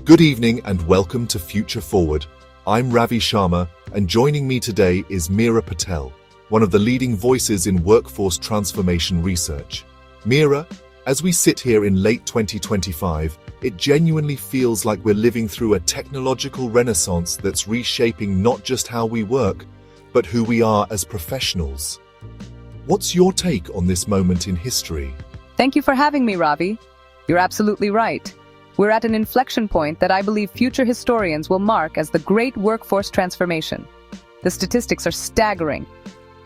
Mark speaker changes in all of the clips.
Speaker 1: Good evening and welcome to Future Forward. I'm Ravi Sharma, and joining me today is Meera Patel, one of the leading voices in workforce transformation research. Meera, as we sit here in late 2025, it genuinely feels like we're living through a technological renaissance that's reshaping not just how we work, but who we are as professionals. What's your take on this moment in history?
Speaker 2: Thank you for having me, Ravi. You're absolutely right. We're at an inflection point that I believe future historians will mark as the great workforce transformation. The statistics are staggering.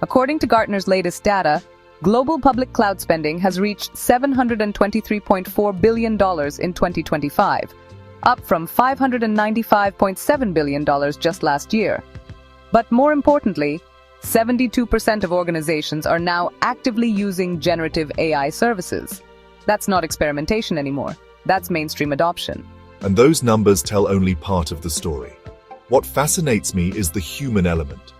Speaker 2: According to Gartner's latest data, global public cloud spending has reached $723.4 billion in 2025, up from $595.7 billion just last year. But more importantly, 72% of organizations are now actively using generative AI services. That's not experimentation anymore. That's mainstream adoption.
Speaker 1: And those numbers tell only part of the story. What fascinates me is the human element.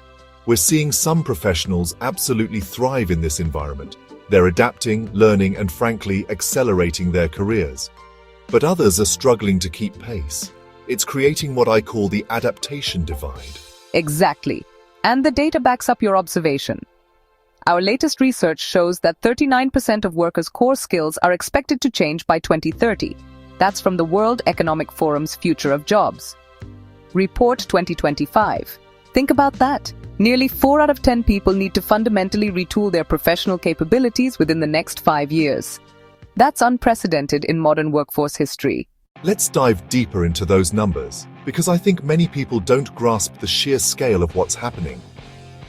Speaker 1: We're seeing some professionals absolutely thrive in this environment. They're adapting, learning, and frankly, accelerating their careers. But others are struggling to keep pace. It's creating what I call the adaptation divide.
Speaker 2: Exactly. And the data backs up your observation. Our latest research shows that 39% of workers' core skills are expected to change by 2030. That's from the World Economic Forum's Future of Jobs Report 2025. Think about that. Nearly 4 out of 10 people need to fundamentally retool their professional capabilities within the next 5 years. That's unprecedented in modern workforce history.
Speaker 1: Let's dive deeper into those numbers, because I think many people don't grasp the sheer scale of what's happening.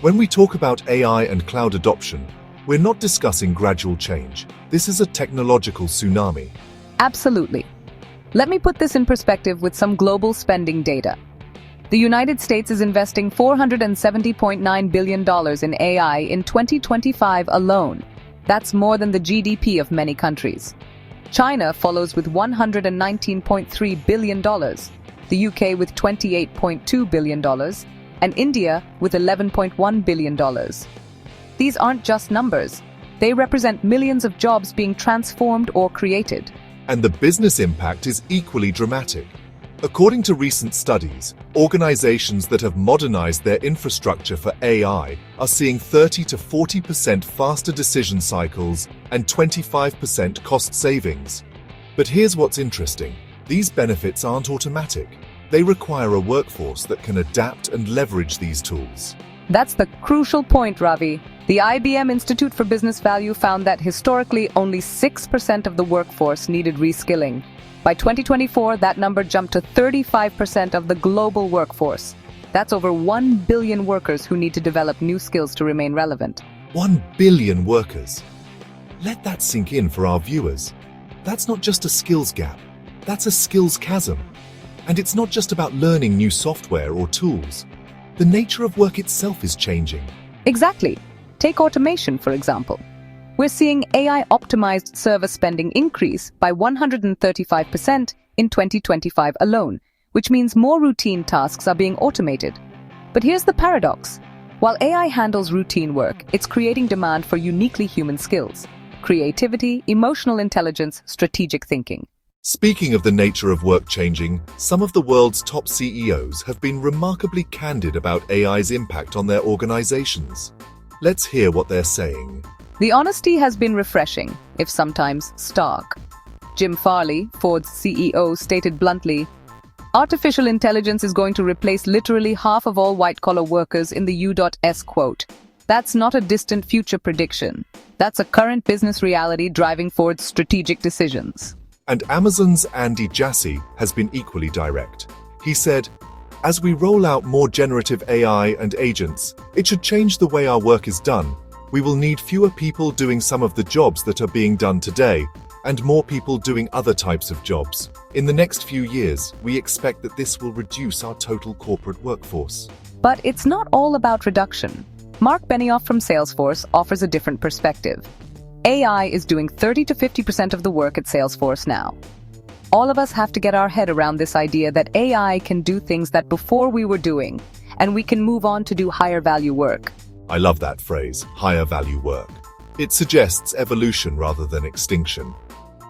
Speaker 1: When we talk about AI and cloud adoption, we're not discussing gradual change. This is a technological tsunami.
Speaker 2: Absolutely. Let me put this in perspective with some global spending data. The United States is investing $470.9 billion in AI in 2025 alone. That's more than the GDP of many countries. China follows with $119.3 billion, the UK with $28.2 billion, and India with $11.1 billion. These aren't just numbers. They represent millions of jobs being transformed or created.
Speaker 1: And the business impact is equally dramatic. According to recent studies, organizations that have modernized their infrastructure for AI are seeing 30 to 40% faster decision cycles and 25% cost savings. But here's what's interesting. These benefits aren't automatic. They require a workforce that can adapt and leverage these tools.
Speaker 2: That's the crucial point, Ravi. The IBM Institute for Business Value found that historically only 6% of the workforce needed reskilling. By 2024, that number jumped to 35% of the global workforce. That's over 1 billion workers who need to develop new skills to remain relevant.
Speaker 1: 1 billion workers. Let that sink in for our viewers. That's not just a skills gap. That's a skills chasm. And it's not just about learning new software or tools. The nature of work itself is changing.
Speaker 2: Exactly. Take automation, for example. We're seeing AI-optimized server spending increase by 135% in 2025 alone, which means more routine tasks are being automated. But here's the paradox. While AI handles routine work, it's creating demand for uniquely human skills: creativity, emotional intelligence, strategic thinking.
Speaker 1: Speaking of the nature of work changing, some of the world's top CEOs have been remarkably candid about AI's impact on their organizations. Let's hear what they're saying.
Speaker 2: The honesty has been refreshing, if sometimes stark. Jim Farley, Ford's CEO, stated bluntly, "Artificial intelligence is going to replace literally half of all white-collar workers in the U.S. quote. That's not a distant future prediction. That's a current business reality driving Ford's strategic decisions."
Speaker 1: And Amazon's Andy Jassy has been equally direct. He said, "As we roll out more generative AI and agents, it should change the way our work is done. We will need fewer people doing some of the jobs that are being done today, and more people doing other types of jobs. In the next few years, we expect that this will reduce our total corporate workforce."
Speaker 2: But it's not all about reduction. Mark Benioff from Salesforce offers a different perspective. AI is doing 30 to 50% of the work at Salesforce now. All of us have to get our head around this idea that AI can do things that before we were doing, and we can move on to do higher value work.
Speaker 1: I love that phrase, higher value work. It suggests evolution rather than extinction.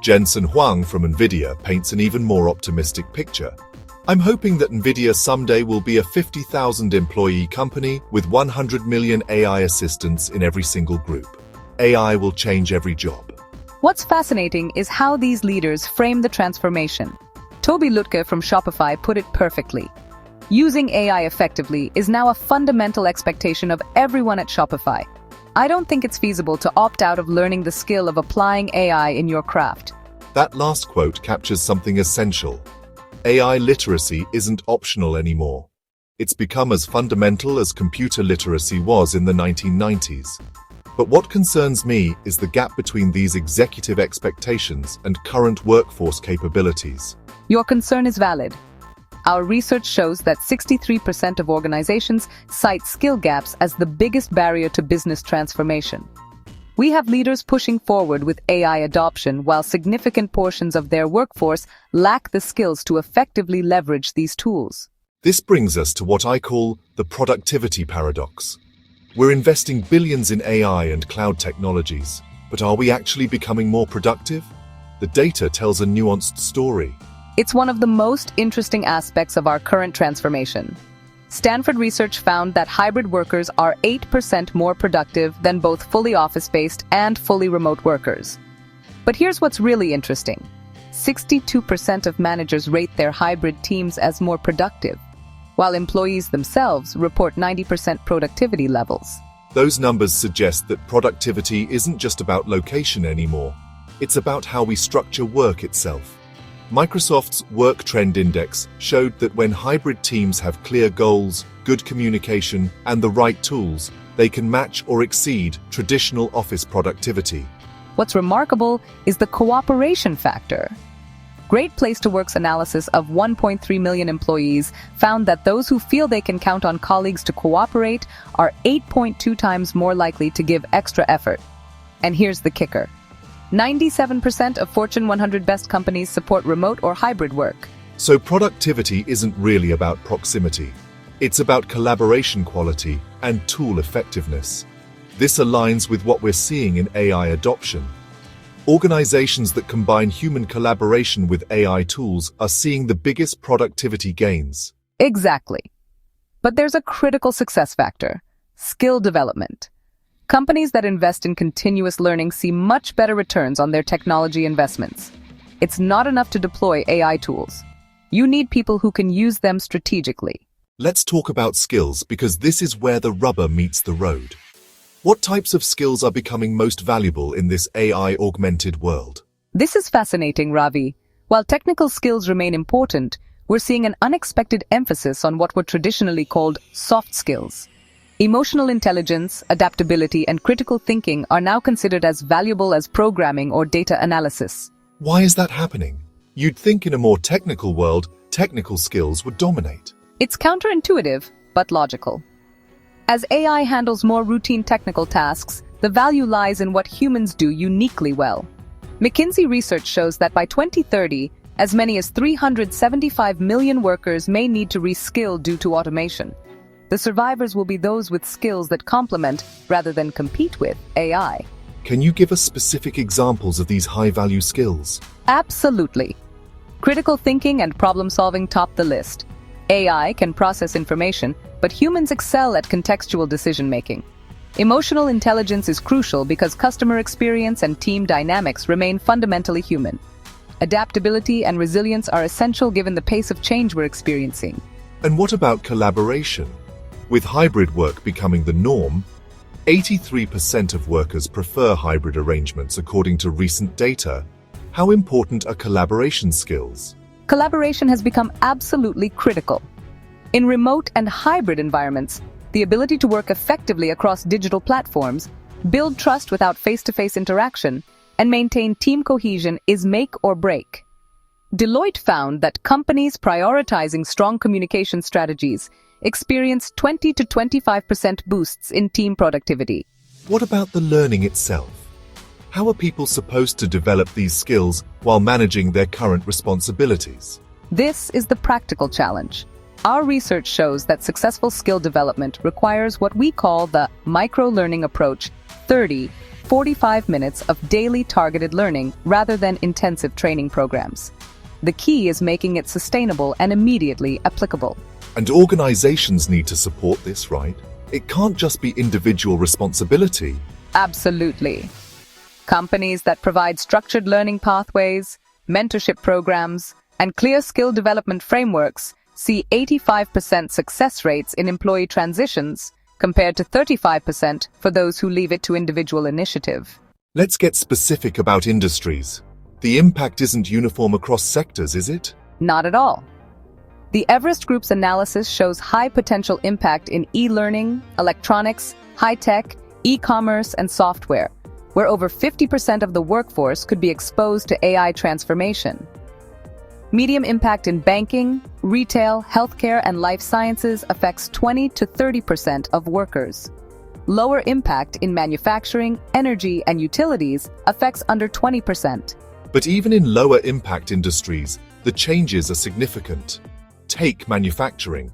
Speaker 1: Jensen Huang from NVIDIA paints an even more optimistic picture. I'm hoping that NVIDIA someday will be a 50,000 employee company with 100 million AI assistants in every single group. AI will change every job.
Speaker 2: What's fascinating is how these leaders frame the transformation. Toby Lutke from Shopify put it perfectly. Using AI effectively is now a fundamental expectation of everyone at Shopify. I don't think it's feasible to opt out of learning the skill of applying AI in your craft.
Speaker 1: That last quote captures something essential. AI literacy isn't optional anymore. It's become as fundamental as computer literacy was in the 1990s. But what concerns me is the gap between these executive expectations and current workforce capabilities.
Speaker 2: Your concern is valid. Our research shows that 63% of organizations cite skill gaps as the biggest barrier to business transformation. We have leaders pushing forward with AI adoption while significant portions of their workforce lack the skills to effectively leverage these tools.
Speaker 1: This brings us to what I call the productivity paradox. We're investing billions in AI and cloud technologies, but are we actually becoming more productive? The data tells a nuanced story.
Speaker 2: It's one of the most interesting aspects of our current transformation. Stanford research found that hybrid workers are 8% more productive than both fully office-based and fully remote workers. But here's what's really interesting. 62% of managers rate their hybrid teams as more productive, while employees themselves report 90% productivity levels.
Speaker 1: Those numbers suggest that productivity isn't just about location anymore. It's about how we structure work itself. Microsoft's Work Trend Index showed that when hybrid teams have clear goals, good communication, and the right tools, they can match or exceed traditional office productivity.
Speaker 2: What's remarkable is the cooperation factor. Great Place to Work's analysis of 1.3 million employees found that those who feel they can count on colleagues to cooperate are 8.2 times more likely to give extra effort. And here's the kicker. 97% of Fortune 100 best companies support remote or hybrid work.
Speaker 1: So productivity isn't really about proximity. It's about collaboration quality and tool effectiveness. This aligns with what we're seeing in AI adoption. Organizations that combine human collaboration with AI tools are seeing the biggest productivity gains.
Speaker 2: Exactly. But there's a critical success factor: skill development. Companies that invest in continuous learning see much better returns on their technology investments. It's not enough to deploy AI tools. You need people who can use them strategically.
Speaker 1: Let's talk about skills because this is where the rubber meets the road. What types of skills are becoming most valuable in this AI-augmented world?
Speaker 2: This is fascinating, Ravi. While technical skills remain important, we're seeing an unexpected emphasis on what were traditionally called soft skills. Emotional intelligence, adaptability, and critical thinking are now considered as valuable as programming or data analysis.
Speaker 1: Why is that happening? You'd think in a more technical world, technical skills would dominate.
Speaker 2: It's counterintuitive, but logical. As AI handles more routine technical tasks, the value lies in what humans do uniquely well. McKinsey research shows that by 2030, as many as 375 million workers may need to reskill due to automation. The survivors will be those with skills that complement, rather than compete with, AI.
Speaker 1: Can you give us specific examples of these high-value skills?
Speaker 2: Absolutely. Critical thinking and problem-solving top the list. AI can process information, but humans excel at contextual decision-making. Emotional intelligence is crucial because customer experience and team dynamics remain fundamentally human. Adaptability and resilience are essential given the pace of change we're experiencing.
Speaker 1: And what about collaboration? With hybrid work becoming the norm, 83% of workers prefer hybrid arrangements according to recent data. How important are collaboration skills?
Speaker 2: Collaboration has become absolutely critical. In remote and hybrid environments, the ability to work effectively across digital platforms, build trust without face-to-face interaction, and maintain team cohesion is make or break. Deloitte found that companies prioritizing strong communication strategies experience 20 to 25% boosts in team productivity.
Speaker 1: What about the learning itself? How are people supposed to develop these skills while managing their current responsibilities?
Speaker 2: This is the practical challenge. Our research shows that successful skill development requires what we call the micro-learning approach, 30, 45 minutes of daily targeted learning rather than intensive training programs. The key is making it sustainable and immediately applicable.
Speaker 1: And organizations need to support this, right? It can't just be individual responsibility.
Speaker 2: Absolutely. Companies that provide structured learning pathways, mentorship programs, and clear skill development frameworks see 85% success rates in employee transitions compared to 35% for those who leave it to individual initiative.
Speaker 1: Let's get specific about industries. The impact isn't uniform across sectors, is it?
Speaker 2: Not at all. The Everest Group's analysis shows high potential impact in e-learning, electronics, high-tech, e-commerce, and software, where over 50% of the workforce could be exposed to AI transformation. Medium impact in banking, retail, healthcare, and life sciences affects 20 to 30% of workers. Lower impact in manufacturing, energy, and utilities affects under 20%.
Speaker 1: But even in lower impact industries, the changes are significant. Take manufacturing.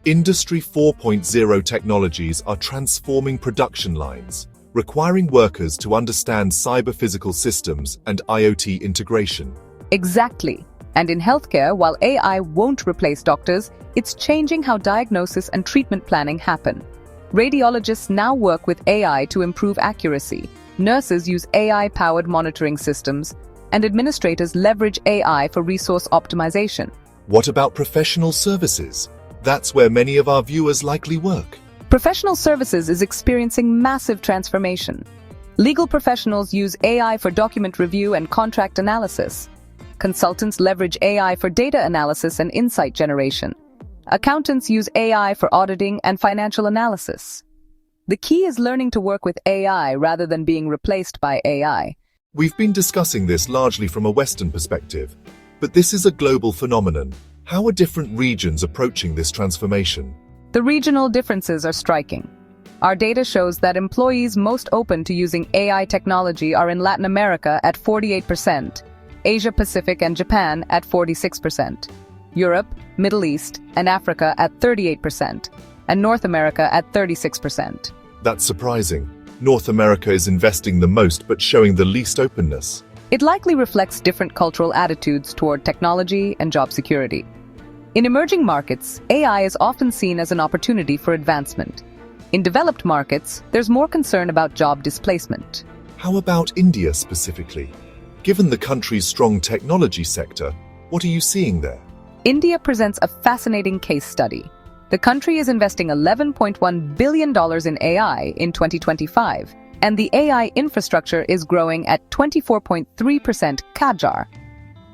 Speaker 1: Industry 4.0 technologies are transforming production lines, requiring workers to understand cyber-physical systems and IoT integration.
Speaker 2: Exactly. And in healthcare, while AI won't replace doctors, it's changing how diagnosis and treatment planning happen. Radiologists now work with AI to improve accuracy. Nurses use AI-powered monitoring systems, and administrators leverage AI for resource optimization.
Speaker 1: What about professional services? That's where many of our viewers likely work.
Speaker 2: Professional services is experiencing massive transformation. Legal professionals use AI for document review and contract analysis. Consultants leverage AI for data analysis and insight generation. Accountants use AI for auditing and financial analysis. The key is learning to work with AI rather than being replaced by AI.
Speaker 1: We've been discussing this largely from a Western perspective, but this is a global phenomenon. How are different regions approaching this transformation?
Speaker 2: The regional differences are striking. Our data shows that employees most open to using AI technology are in Latin America at 48%, Asia Pacific and Japan at 46%, Europe, Middle East, and Africa at 38%, and North America at 36%.
Speaker 1: That's surprising. North America is investing the most but showing the least openness.
Speaker 2: It likely reflects different cultural attitudes toward technology and job security. In emerging markets, AI is often seen as an opportunity for advancement. In developed markets, there's more concern about job displacement.
Speaker 1: How about India specifically? Given the country's strong technology sector, what are you seeing there?
Speaker 2: India presents a fascinating case study. The country is investing $11.1 billion in AI in 2025, and the AI infrastructure is growing at 24.3% CAGR.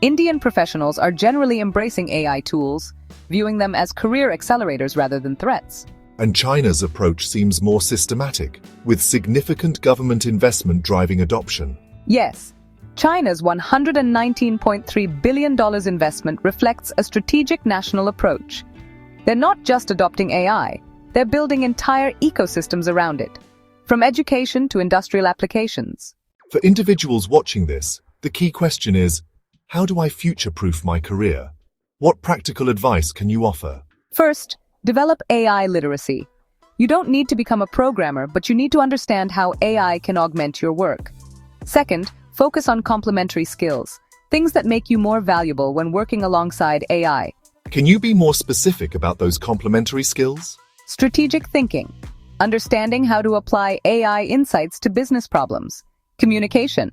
Speaker 2: Indian professionals are generally embracing AI tools, viewing them as career accelerators rather than threats.
Speaker 1: And China's approach seems more systematic, with significant government investment driving adoption.
Speaker 2: Yes, China's $119.3 billion investment reflects a strategic national approach. They're not just adopting AI, they're building entire ecosystems around it, from education to industrial applications.
Speaker 1: For individuals watching this, the key question is, how do I future-proof my career? What practical advice can you offer?
Speaker 2: First, develop AI literacy. You don't need to become a programmer, but you need to understand how AI can augment your work. Second, focus on complementary skills, things that make you more valuable when working alongside AI.
Speaker 1: Can you be more specific about those complementary skills?
Speaker 2: Strategic thinking, understanding how to apply AI insights to business problems. Communication,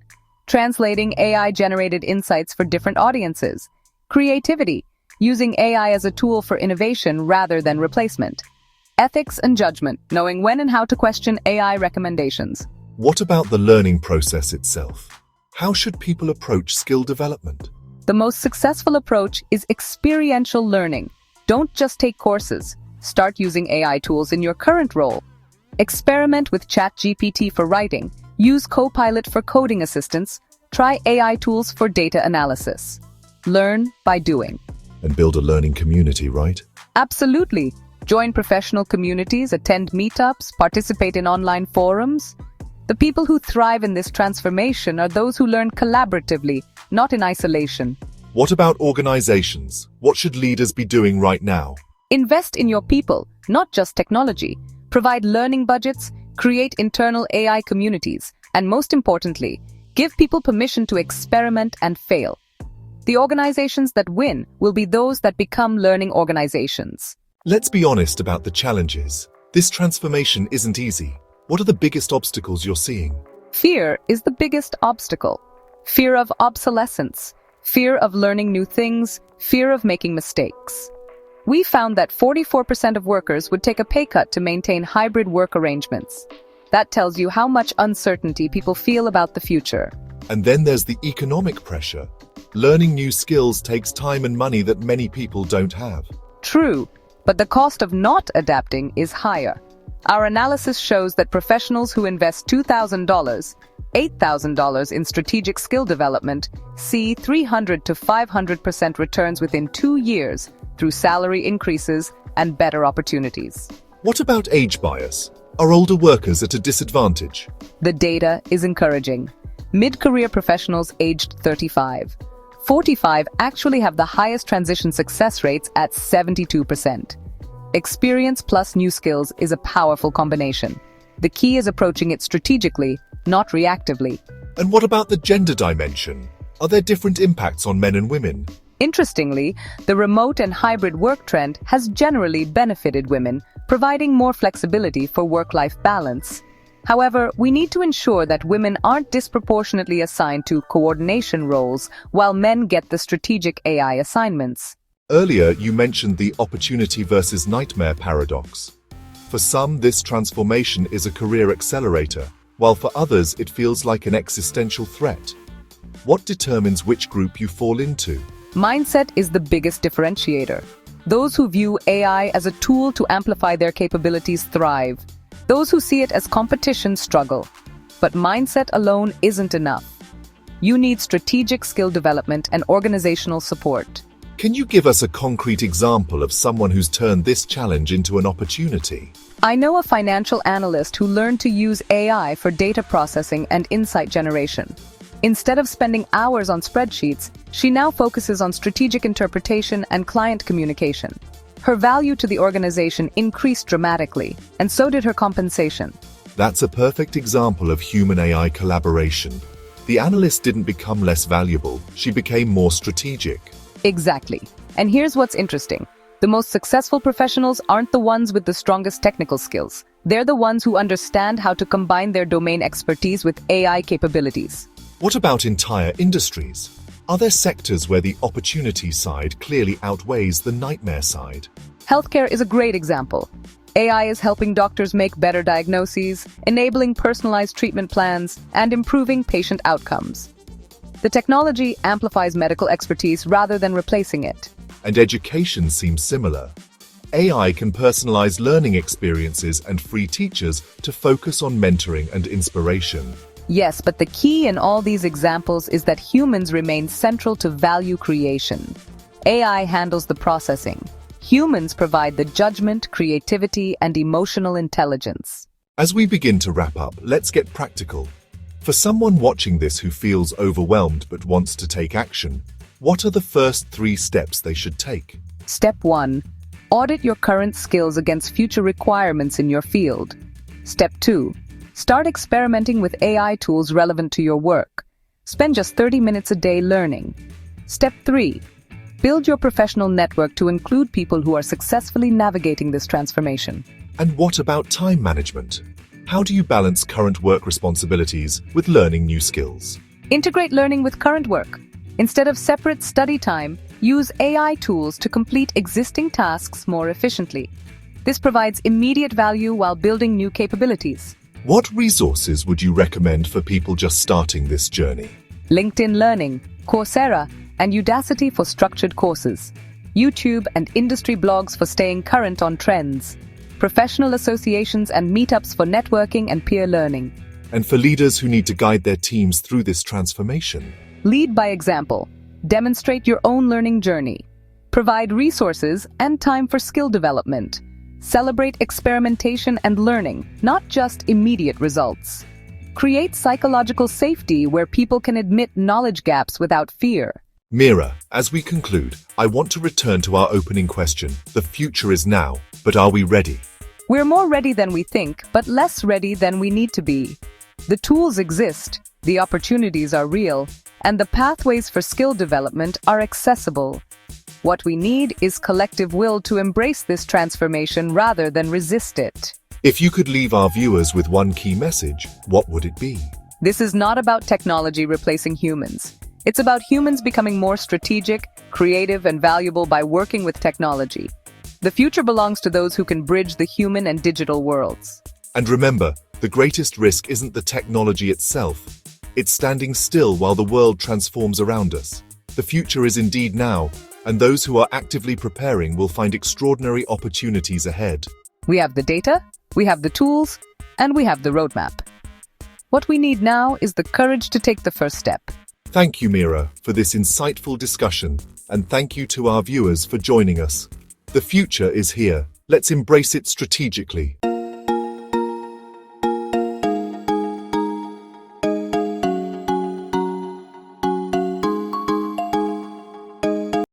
Speaker 2: translating AI-generated insights for different audiences. Creativity, using AI as a tool for innovation rather than replacement. Ethics and judgment, knowing when and how to question AI recommendations.
Speaker 1: What about the learning process itself? How should people approach skill development?
Speaker 2: The most successful approach is experiential learning. Don't just take courses. Start using AI tools in your current role. Experiment with ChatGPT for writing. Use Copilot for coding assistance. Try AI tools for data analysis. Learn by doing.
Speaker 1: And build a learning community, right?
Speaker 2: Absolutely. Join professional communities, attend meetups, participate in online forums. The people who thrive in this transformation are those who learn collaboratively, not in isolation.
Speaker 1: What about organizations? What should leaders be doing right now?
Speaker 2: Invest in your people, not just technology. Provide learning budgets, create internal AI communities, And most importantly, give people permission to experiment and fail. The organizations that win will be those that become learning organizations.
Speaker 1: Let's be honest about the challenges. This transformation isn't easy. What are the biggest obstacles you're seeing?
Speaker 2: Fear is the biggest obstacle. Fear of obsolescence, fear of learning new things, fear of making mistakes. We found that 44% of workers would take a pay cut to maintain hybrid work arrangements. That tells you how much uncertainty people feel about the future.
Speaker 1: And then there's the economic pressure. Learning new skills takes time and money that many people don't have.
Speaker 2: True, but the cost of not adapting is higher. Our analysis shows that professionals who invest $2,000, $8,000 in strategic skill development see 300 to 500% returns within 2 years through salary increases and better opportunities.
Speaker 1: What about age bias? Are older workers at a disadvantage?
Speaker 2: The data is encouraging. Mid-career professionals aged 35, 45 actually have the highest transition success rates at 72%. Experience plus new skills is a powerful combination. The key is approaching it strategically, not reactively.
Speaker 1: And what about the gender dimension? Are there different impacts on men and women?
Speaker 2: Interestingly, the remote and hybrid work trend has generally benefited women, providing more flexibility for work-life balance. However, we need to ensure that women aren't disproportionately assigned to coordination roles while men get the strategic AI assignments.
Speaker 1: Earlier, you mentioned the opportunity versus nightmare paradox. For some, this transformation is a career accelerator, while for others, it feels like an existential threat. What determines which group you fall into?
Speaker 2: Mindset is the biggest differentiator. Those who view AI as a tool to amplify their capabilities thrive. Those who see it as competition struggle. But mindset alone isn't enough. You need strategic skill development and organizational support.
Speaker 1: Can you give us a concrete example of someone who's turned this challenge into an opportunity?
Speaker 2: I know a financial analyst who learned to use AI for data processing and insight generation. Instead of spending hours on spreadsheets, she now focuses on strategic interpretation and client communication. Her value to the organization increased dramatically, and so did her compensation.
Speaker 1: That's a perfect example of human-AI collaboration. The analyst didn't become less valuable, she became more strategic.
Speaker 2: Exactly. And here's what's interesting. The most successful professionals aren't the ones with the strongest technical skills. They're the ones who understand how to combine their domain expertise with AI capabilities.
Speaker 1: What about entire industries? Are there sectors where the opportunity side clearly outweighs the nightmare side?
Speaker 2: Healthcare is a great example. AI is helping doctors make better diagnoses, enabling personalized treatment plans, and improving patient outcomes. The technology amplifies medical expertise rather than replacing it.
Speaker 1: And education seems similar. AI can personalize learning experiences and free teachers to focus on mentoring and inspiration.
Speaker 2: Yes, but the key in all these examples is that humans remain central to value creation. AI handles the processing. Humans provide the judgment, creativity, and emotional intelligence.
Speaker 1: As we begin to wrap up, let's get practical. For someone watching this who feels overwhelmed but wants to take action, what are the first 3 steps they should take?
Speaker 2: Step 1. Audit your current skills against future requirements in your field. Step 2. Start experimenting with AI tools relevant to your work. Spend just 30 minutes a day learning. Step 3. Build your professional network to include people who are successfully navigating this transformation.
Speaker 1: And what about time management? How do you balance current work responsibilities with learning new skills?
Speaker 2: Integrate learning with current work. Instead of separate study time, use AI tools to complete existing tasks more efficiently. This provides immediate value while building new capabilities.
Speaker 1: What resources would you recommend for people just starting this journey?
Speaker 2: LinkedIn Learning, Coursera, and Udacity for structured courses. YouTube and industry blogs for staying current on trends. Professional associations and meetups for networking and peer learning.
Speaker 1: And for leaders who need to guide their teams through this transformation?
Speaker 2: Lead by example. Demonstrate your own learning journey. Provide resources and time for skill development. Celebrate experimentation and learning, not just immediate results. Create psychological safety where people can admit knowledge gaps without fear.
Speaker 1: Mira, as we conclude, I want to return to our opening question. The future is now, but are we ready?
Speaker 2: We're more ready than we think, but less ready than we need to be. The tools exist, the opportunities are real, and the pathways for skill development are accessible. What we need is collective will to embrace this transformation rather than resist it.
Speaker 1: If you could leave our viewers with one key message, what would it be?
Speaker 2: This is not about technology replacing humans. It's about humans becoming more strategic, creative, and valuable by working with technology. The future belongs to those who can bridge the human and digital worlds.
Speaker 1: And remember, the greatest risk isn't the technology itself. It's standing still while the world transforms around us. The future is indeed now, and those who are actively preparing will find extraordinary opportunities ahead.
Speaker 2: We have the data, we have the tools, and we have the roadmap. What we need now is the courage to take the first step.
Speaker 1: Thank you, Mira, for this insightful discussion, and thank you to our viewers for joining us. The future is here. Let's embrace it strategically.